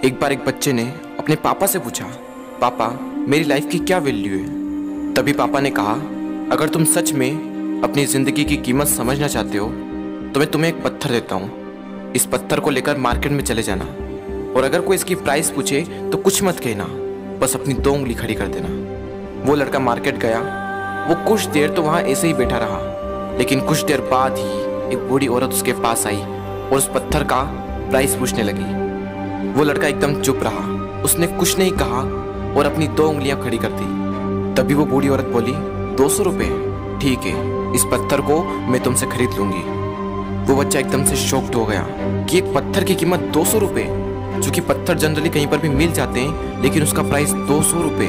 एक बार एक बच्चे ने अपने पापा से पूछा, पापा मेरी लाइफ की क्या वैल्यू है। तभी पापा ने कहा, अगर तुम सच में अपनी ज़िंदगी की कीमत समझना चाहते हो तो मैं तुम्हें एक पत्थर देता हूँ। इस पत्थर को लेकर मार्केट में चले जाना और अगर कोई इसकी प्राइस पूछे तो कुछ मत कहना, बस अपनी 2 उंगली खड़ी कर देना। वो लड़का मार्केट गया। वो कुछ देर तो वहाँ ऐसे ही बैठा रहा, लेकिन कुछ देर बाद ही एक बूढ़ी औरत उसके पास आई और उस पत्थर का प्राइस पूछने लगी। वो लड़का एकदम चुप रहा, उसने कुछ नहीं कहा और अपनी 2 उंगलियां खड़ी कर दी। तभी वो बूढ़ी औरत बोली, 200 रुपये, ठीक है, इस पत्थर को मैं तुमसे खरीद लूंगी। वो बच्चा एकदम से शॉक्ड हो गया कि एक पत्थर की कीमत 200 रुपये, जो कि पत्थर जनरली कहीं पर भी मिल जाते हैं, लेकिन उसका प्राइस 200 रुपये।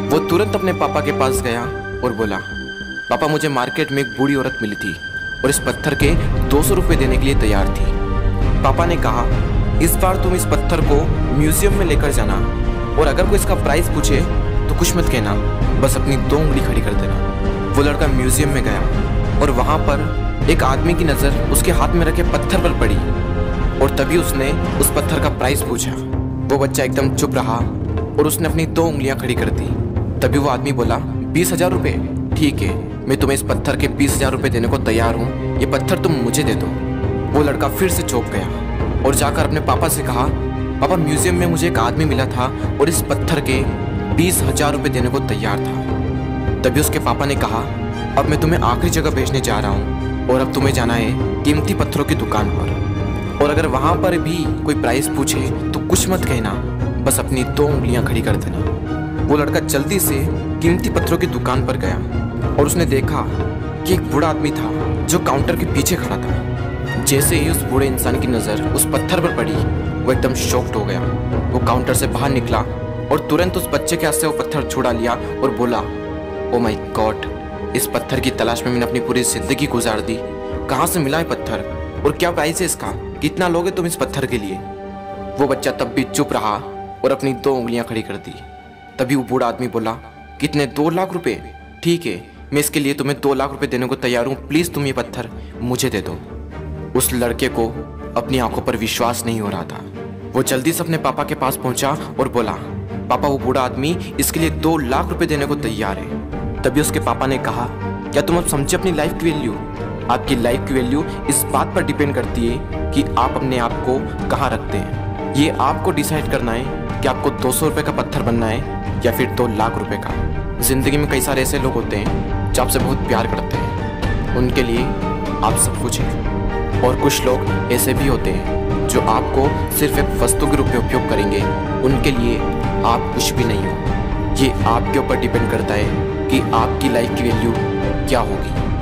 वो तुरंत अपने पापा के पास गया और बोला, पापा मुझे मार्केट में एक बूढ़ी औरत मिली थी और इस पत्थर के 200 रुपये देने के लिए तैयार थी। पापा ने कहा, इस बार तुम इस पत्थर को म्यूजियम में लेकर जाना और अगर कोई इसका प्राइस पूछे तो कुछ मत कहना, बस अपनी 2 उंगली खड़ी कर देना। वो लड़का म्यूजियम में गया और वहाँ पर एक आदमी की नज़र उसके हाथ में रखे पत्थर पर पड़ी और तभी उसने उस पत्थर का प्राइस पूछा। वो बच्चा एकदम चुप रहा और उसने अपनी 2 उंगलियां खड़ी कर दी। तभी वो आदमी बोला, 20,000 रुपये, ठीक है, मैं तुम्हें इस पत्थर के 20,000 रुपये देने को तैयार हूँ, ये पत्थर तुम मुझे दे दो। वो लड़का फिर से चौंक गया और जाकर अपने पापा से कहा, पापा म्यूजियम में मुझे एक आदमी मिला था और इस पत्थर के 20,000 रुपये देने को तैयार था। तभी उसके पापा ने कहा, अब मैं तुम्हें आखिरी जगह भेजने जा रहा हूँ और अब तुम्हें जाना है कीमती पत्थरों की दुकान पर और अगर वहाँ पर भी कोई प्राइस पूछे तो कुछ मत कहना, बस अपनी 2 उंगलियाँ खड़ी कर देना। वो लड़का जल्दी से कीमती पत्थरों की दुकान पर गया और उसने देखा कि एक बूढ़ा आदमी था जो काउंटर के पीछे खड़ा था। जैसे ही उस बूढ़े इंसान की नज़र उस पत्थर पर पड़ी, वो एकदम शॉक्ड हो गया। वो काउंटर से बाहर निकला और तुरंत उस बच्चे के हाथ से वो पत्थर छुड़ा लिया और बोला, ओ माय गॉड, इस पत्थर की तलाश में मैंने अपनी पूरी ज़िंदगी गुजार दी। कहाँ से मिला है पत्थर और क्या प्राइस है इसका, कितना लोगे तुम इस पत्थर के लिए। वो बच्चा तब भी चुप रहा और अपनी 2 उंगलियां खड़ी कर दी। तभी वो बूढ़ा आदमी बोला, कितने, 2 लाख रुपये, ठीक है, मैं इसके लिए तुम्हें 2 लाख रुपये देने को तैयार हूँ, प्लीज़ तुम ये पत्थर मुझे दे दो। उस लड़के को अपनी आंखों पर विश्वास नहीं हो रहा था। वो जल्दी से अपने पापा के पास पहुंचा और बोला, पापा वो बूढ़ा आदमी इसके लिए 2 लाख रुपए देने को तैयार है। तभी उसके पापा ने कहा, क्या तुम अब समझे अपनी लाइफ की वैल्यू? आपकी लाइफ की वैल्यू इस बात पर डिपेंड करती है कि आप अपने आप को कहाँ रखते हैं। ये आपको डिसाइड करना है कि आपको 200 रुपये का पत्थर बनना है या फिर 2 लाख रुपये का। जिंदगी में कई सारे ऐसे लोग होते हैं जो आपसे बहुत प्यार करते हैं, उनके लिए आप सब कुछ हैं, और कुछ लोग ऐसे भी होते हैं जो आपको सिर्फ एक वस्तु के रूप में उपयोग करेंगे, उनके लिए आप कुछ भी नहीं हो। ये आपके ऊपर डिपेंड करता है कि आपकी लाइफ की वैल्यू क्या होगी।